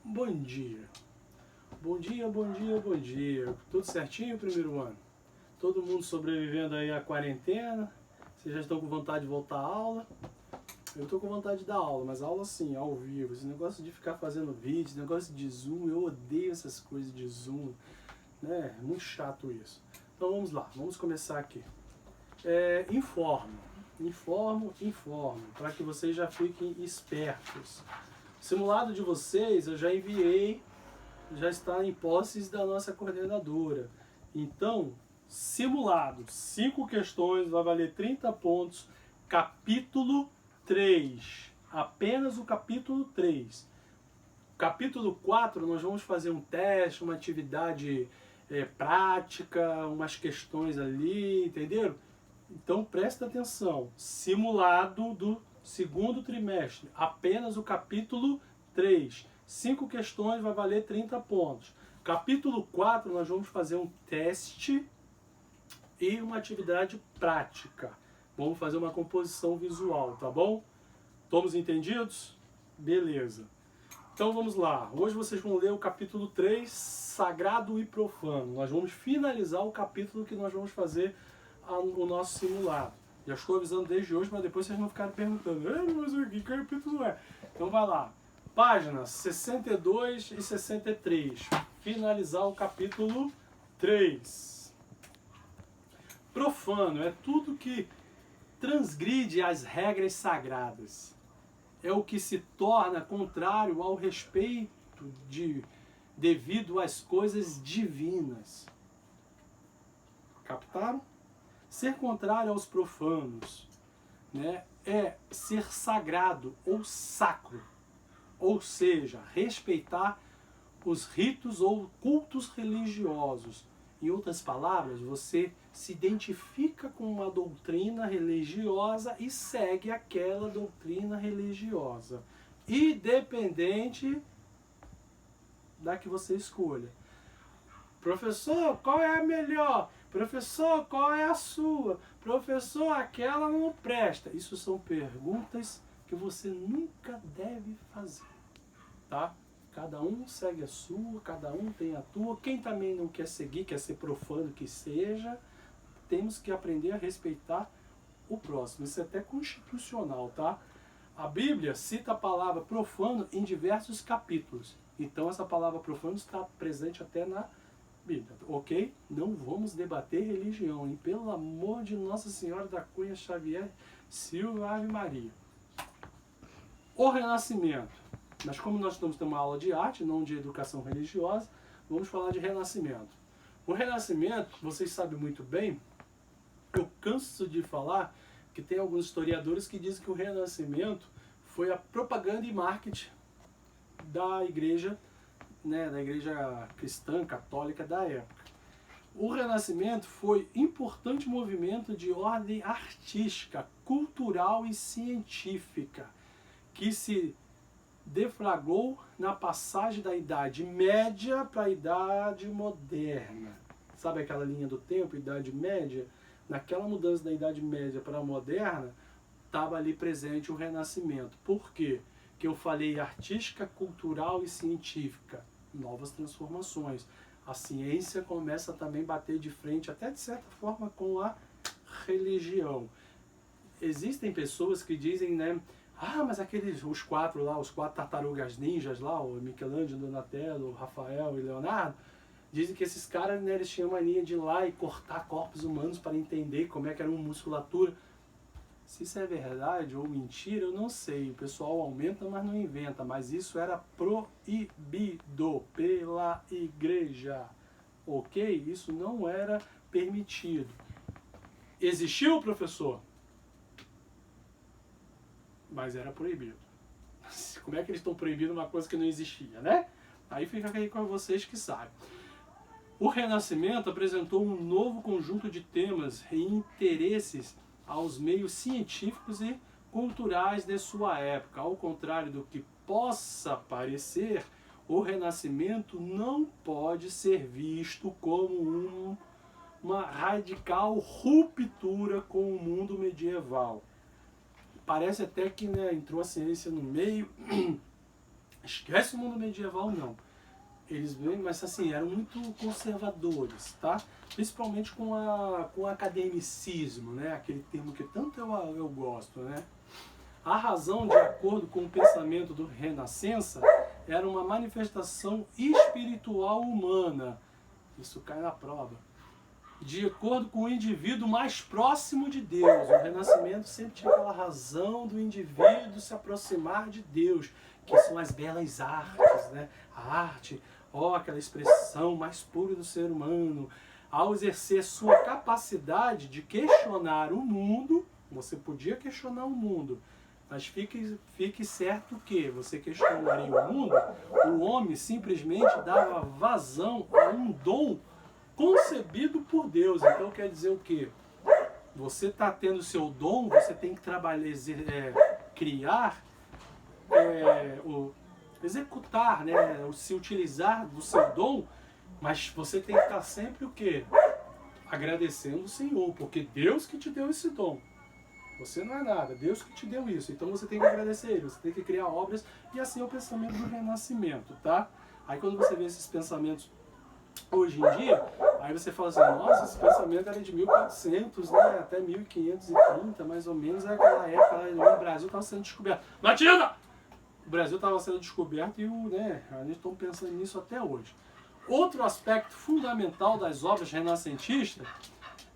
Bom dia. Bom dia, bom dia, bom dia. Tudo certinho, primeiro ano? Todo mundo sobrevivendo aí à quarentena? Vocês já estão com vontade de voltar à aula? Eu estou com vontade de dar aula, mas aula assim, ao vivo. Esse negócio de ficar fazendo vídeo, esse negócio de Zoom, eu odeio essas coisas de Zoom, né? É muito chato isso. Então vamos lá, vamos começar aqui. Informo, para que vocês já fiquem espertos. O simulado de vocês eu já enviei, já está em posses da nossa coordenadora. Então, simulado, 5 questões, vai valer 30 pontos, capítulo 3, apenas o capítulo 3. Capítulo 4 nós vamos fazer um teste, uma atividade prática, umas questões ali, entenderam? Então presta atenção, simulado do segundo trimestre, apenas o capítulo 3. 5 questões vai valer 30 pontos. Capítulo 4 nós vamos fazer um teste e uma atividade prática. Vamos fazer uma composição visual, tá bom? Todos entendidos? Beleza. Então vamos lá. Hoje vocês vão ler o capítulo 3, Sagrado e Profano. Nós vamos finalizar o capítulo que nós vamos fazer o nosso simulado. Já estou avisando desde hoje para depois vocês não ficarem perguntando, mas que capítulo é? Então vai lá. Páginas 62 e 63. Finalizar o capítulo 3. Profano é tudo que transgride as regras sagradas. É o que se torna contrário ao respeito devido às coisas divinas. Captaram? Ser contrário aos profanos, né, é ser sagrado ou sacro. Ou seja, respeitar os ritos ou cultos religiosos. Em outras palavras, você se identifica com uma doutrina religiosa e segue aquela doutrina religiosa, independente da que você escolha. Professor, qual é a melhor? Professor, qual é a sua? Professor, aquela não presta. Isso são perguntas que você nunca deve fazer, tá? Cada um segue a sua, cada um tem a tua. Quem também não quer seguir, quer ser profano que seja, temos que aprender a respeitar o próximo. Isso é até constitucional, tá? A Bíblia cita a palavra profano em diversos capítulos. Então essa palavra profano está presente até na Bíblia, ok? Não vamos debater religião, hein? Pelo amor de Nossa Senhora da Cunha Xavier Silva Ave Maria. O Renascimento. Mas como nós estamos tendo uma aula de arte, não de educação religiosa, vamos falar de Renascimento. O Renascimento, vocês sabem muito bem, eu canso de falar que tem alguns historiadores que dizem que o Renascimento foi a propaganda e marketing da igreja, né, da igreja cristã, católica da época. O Renascimento foi um importante movimento de ordem artística, cultural e científica, que se deflagrou na passagem da Idade Média para a Idade Moderna. Sabe aquela linha do tempo, Idade Média? Naquela mudança da Idade Média para a Moderna, estava ali presente o Renascimento. Por quê? Que eu falei artística, cultural e científica. Novas transformações. A ciência começa também a bater de frente, até de certa forma, com a religião. Existem pessoas que dizem, né? Ah, mas os quatro tartarugas ninjas lá, o Michelangelo, Donatello, Rafael e Leonardo, dizem que esses caras, né, eles tinham mania de ir lá e cortar corpos humanos para entender como é que era uma musculatura. Se isso é verdade ou mentira, eu não sei. O pessoal aumenta, mas não inventa. Mas isso era proibido pela igreja. Ok? Isso não era permitido. Existiu, professor? Mas era proibido. Como é que eles estão proibindo uma coisa que não existia, né? Aí fica aí com vocês que sabem. O Renascimento apresentou um novo conjunto de temas e interesses aos meios científicos e culturais de sua época. Ao contrário do que possa parecer, o Renascimento não pode ser visto como uma radical ruptura com o mundo medieval. Parece até que, né, entrou a ciência no meio, Esquece o mundo medieval, não. Eles bem, mas assim, eram muito conservadores, tá? Principalmente com o academicismo, né? Aquele termo que tanto eu gosto, né? A razão, de acordo com o pensamento do Renascença, era uma manifestação espiritual humana. Isso cai na prova. De acordo com o indivíduo mais próximo de Deus. O Renascimento sempre tinha aquela razão do indivíduo se aproximar de Deus, que são as belas artes, né? A arte, aquela expressão mais pura do ser humano. Ao exercer sua capacidade de questionar o mundo, você podia questionar o mundo, mas fique certo que você questionaria o mundo, o homem simplesmente dava vazão a um dom concebido por Deus. Então quer dizer o quê? Você está tendo o seu dom, você tem que trabalhar, criar, executar, né? Se utilizar do seu dom, mas você tem que estar sempre o quê? Agradecendo o Senhor, porque Deus que te deu esse dom. Você não é nada, Deus que te deu isso. Então você tem que agradecer Ele, você tem que criar obras, e assim é o pensamento do Renascimento, tá? Aí quando você vê esses pensamentos hoje em dia, aí você fala assim, nossa, esse pensamento era de 1400, né, até 1530, mais ou menos, é aquela época, o Brasil estava sendo descoberto. Matilda! O Brasil estava sendo descoberto e a gente está pensando nisso até hoje. Outro aspecto fundamental das obras renascentistas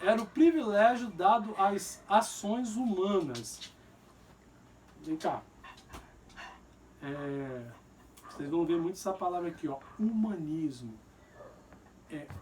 era o privilégio dado às ações humanas. Vem cá. Vocês vão ver muito essa palavra aqui, humanismo.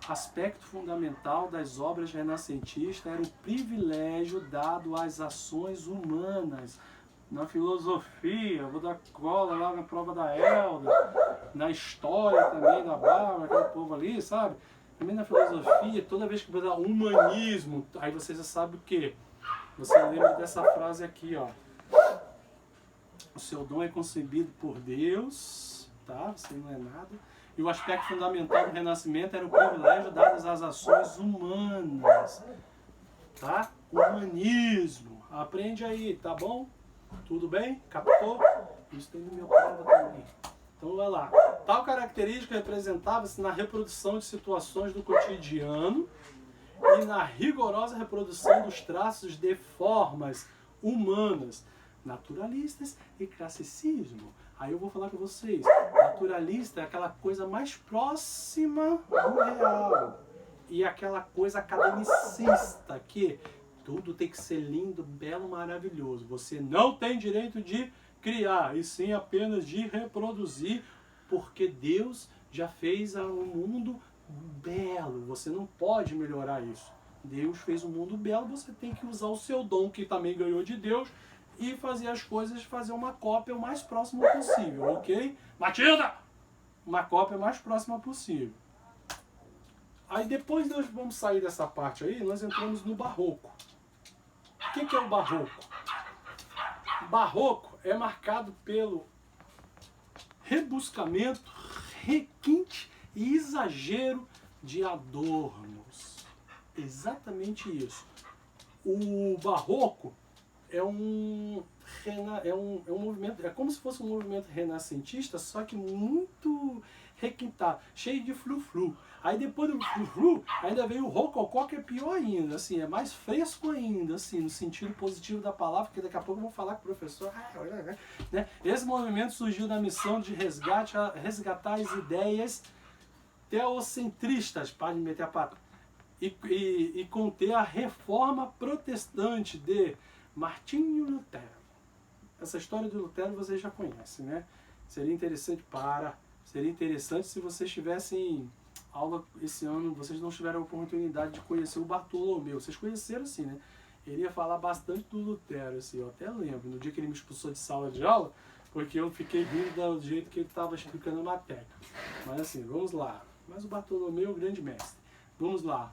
Aspecto fundamental das obras renascentistas era o privilégio dado às ações humanas. Na filosofia, vou dar cola lá na prova da Elda, na história também, da Bárbara, aquele povo ali, sabe? Também na filosofia, toda vez que você dá humanismo, aí você já sabe o quê? Você lembra dessa frase aqui, ó. O seu dom é concebido por Deus, tá? Você não é nada. E o aspecto fundamental do Renascimento era o privilégio dado às ações humanas, tá? Humanismo. Aprende aí, tá bom? Tudo bem? Captou? Isso tem no meu prova também. Então vai lá. Tal característica representava-se na reprodução de situações do cotidiano e na rigorosa reprodução dos traços de formas humanas, naturalistas e classicismo. Aí eu vou falar com vocês. Naturalista é aquela coisa mais próxima do real. E aquela coisa academicista que tudo tem que ser lindo, belo, maravilhoso. Você não tem direito de criar, e sim apenas de reproduzir, porque Deus já fez um mundo belo. Você não pode melhorar isso. Deus fez um mundo belo, você tem que usar o seu dom, que também ganhou de Deus, e fazer as coisas, fazer uma cópia o mais próxima possível, ok? Matilda! Uma cópia mais próxima possível. Aí depois nós vamos sair dessa parte aí, nós entramos no Barroco. O que é o Barroco? Barroco é marcado pelo rebuscamento, requinte e exagero de adornos. Exatamente isso. O Barroco é um movimento, é como se fosse um movimento renascentista, só que muito requintado, cheio de flu-flu. Aí depois do flu-flu, ainda veio o rococó, que é pior ainda, assim, é mais fresco ainda, assim, no sentido positivo da palavra, porque daqui a pouco eu vou falar com o professor, né? Esse movimento surgiu da missão de resgatar as ideias teocentristas, para meter a pata, e conter a reforma protestante de Martinho Lutero. Essa história de Lutero vocês já conhecem, né? Seria interessante se vocês tivessem aula esse ano, vocês não tiveram a oportunidade de conhecer o Bartolomeu. Vocês conheceram assim, né? Ele ia falar bastante do Lutero, assim, eu até lembro, no dia que ele me expulsou de sala de aula, porque eu fiquei rindo do jeito que ele estava explicando a matéria. Mas assim, vamos lá. Mas o Bartolomeu é o grande mestre. Vamos lá.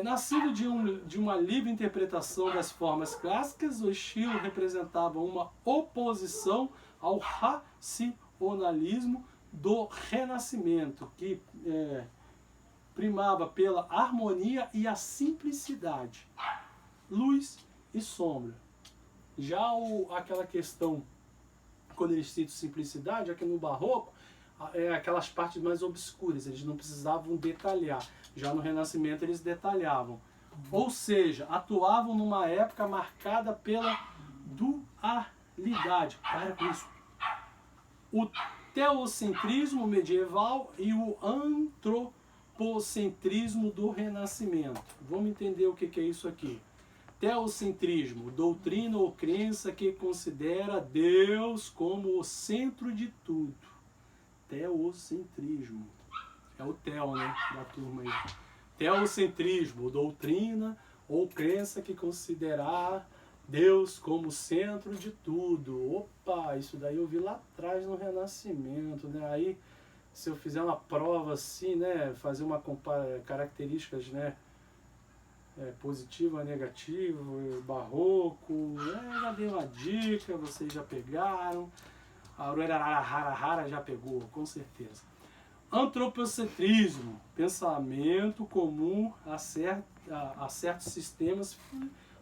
Nascido de uma livre interpretação das formas clássicas, o estilo representava uma oposição ao racionalismo do Renascimento, que primava pela harmonia e a simplicidade, luz e sombra. Já aquela questão quando eles citam simplicidade, é que no Barroco, aquelas partes mais obscuras, eles não precisavam detalhar. Já no Renascimento eles detalhavam. Ou seja, atuavam numa época marcada pela dualidade. Para com isso. O teocentrismo medieval e o antropocentrismo do Renascimento. Vamos entender o que é isso aqui. Teocentrismo, doutrina ou crença que considera Deus como o centro de tudo. Teocentrismo. É o teo, né, da turma aí. Teocentrismo, doutrina ou crença que considerar Deus como centro de tudo. Opa, isso daí eu vi lá atrás no Renascimento, né? Aí, se eu fizer uma prova assim, né, fazer uma características, né, positivo, negativo, barroco, já dei uma dica, vocês já pegaram. A Urarararara já pegou, com certeza. Antropocentrismo, pensamento comum a certos sistemas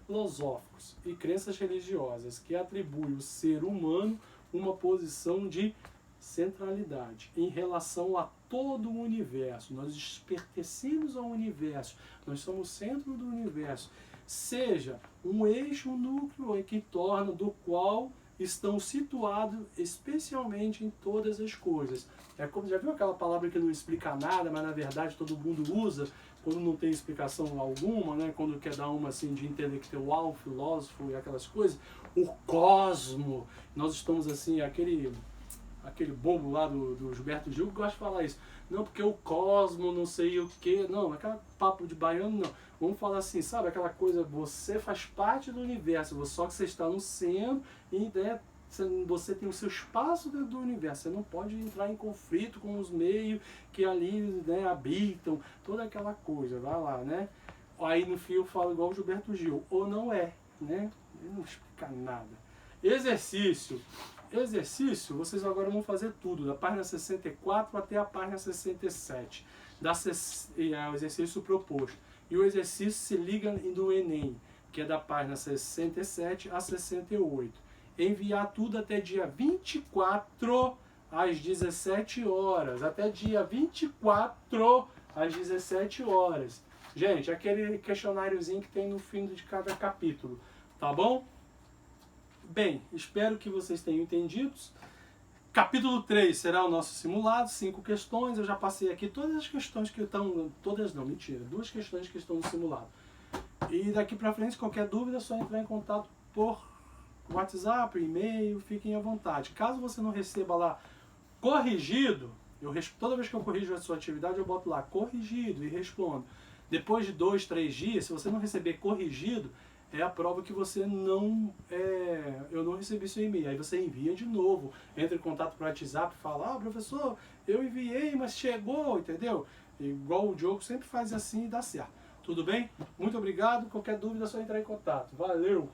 filosóficos e crenças religiosas que atribui ao ser humano uma posição de centralidade em relação a todo o universo. Nós pertencemos ao universo, nós somos o centro do universo, seja um eixo, um núcleo que torna do qual estão situados especialmente em todas as coisas. É como, já viu aquela palavra que não explica nada, mas na verdade todo mundo usa quando não tem explicação alguma, né? Quando quer dar uma assim de intelectual, filósofo e aquelas coisas? O cosmo. Nós estamos assim, aquele bobo lá do Gilberto Gil que gosta de falar isso. Não, porque o cosmo, não sei o que. Não, aquele papo de baiano, não. Vamos falar assim, sabe? Aquela coisa, você faz parte do universo, só que você está no centro e, né, você tem o seu espaço dentro do universo. Você não pode entrar em conflito com os meios que ali, né, habitam, toda aquela coisa. Vai lá, né? Aí no fim eu falo igual o Gilberto Gil. Ou não é, né? Ele não explica nada. Exercício, vocês agora vão fazer tudo, da página 64 até a página 67, o exercício proposto. E o exercício se liga no Enem, que é da página 67 a 68. Enviar tudo até dia 24 às 17 horas. Até dia 24 às 17 horas. Gente, aquele questionáriozinho que tem no fim de cada capítulo, tá bom? Bem, espero que vocês tenham entendido. Capítulo 3 será o nosso simulado, 5 questões. Eu já passei aqui todas as questões que estão... Todas não, mentira. 2 questões que estão no simulado. E daqui pra frente, qualquer dúvida, é só entrar em contato por WhatsApp, e-mail, fiquem à vontade. Caso você não receba lá corrigido, toda vez que eu corrijo a sua atividade, eu boto lá corrigido e respondo. Depois de 2, 3 dias, se você não receber corrigido, é a prova que você não... eu não recebi seu e-mail. Aí você envia de novo. Entra em contato com o WhatsApp e fala, professor, eu enviei, mas chegou, entendeu? Igual o Diogo sempre faz assim e dá certo. Tudo bem? Muito obrigado. Qualquer dúvida é só entrar em contato. Valeu!